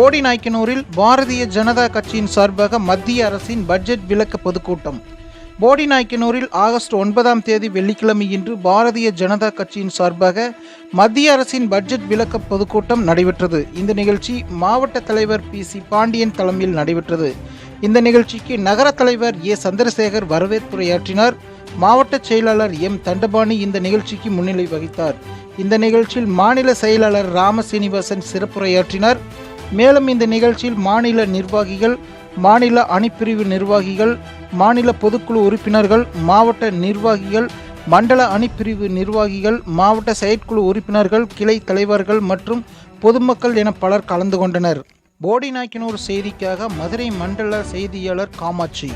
போடிநாயக்கனூரில் பாரதிய ஜனதா கட்சியின் சார்பாக மத்திய அரசின் பட்ஜெட் விளக்க பொதுக்கூட்டம். போடிநாயக்கனூரில் ஆகஸ்ட் 9ஆம் தேதி வெள்ளிக்கிழமையன்று பாரதிய ஜனதா கட்சியின் சார்பாக மத்திய அரசின் பட்ஜெட் விளக்க பொதுக்கூட்டம் நடைபெற்றது. இந்த நிகழ்ச்சி மாவட்ட தலைவர் PC பாண்டியன் தலைமையில் நடைபெற்றது. இந்த நிகழ்ச்சிக்கு நகர தலைவர் A சந்திரசேகர் வரவேற்புரையாற்றினார். மாவட்ட செயலாளர் M தண்டபாணி இந்த நிகழ்ச்சிக்கு முன்னிலை வகித்தார். இந்த நிகழ்ச்சியில் மாநில செயலாளர் ராமசீனிவாசன் சிறப்புரையாற்றினார். மேலும் இந்த நிகழ்ச்சியில் மாநில நிர்வாகிகள், மாநில அணிப்பிரிவு நிர்வாகிகள், மாநில பொதுக்குழு உறுப்பினர்கள், மாவட்ட நிர்வாகிகள், மண்டல அணிப்பிரிவு நிர்வாகிகள், மாவட்ட செயற்குழு உறுப்பினர்கள், கிளை தலைவர்கள் மற்றும் பொதுமக்கள் என பலர் கலந்து கொண்டனர். போடிநாயக்கனூர் செய்திக்காக மதுரை மண்டல செய்தியாளர் காமாட்சி.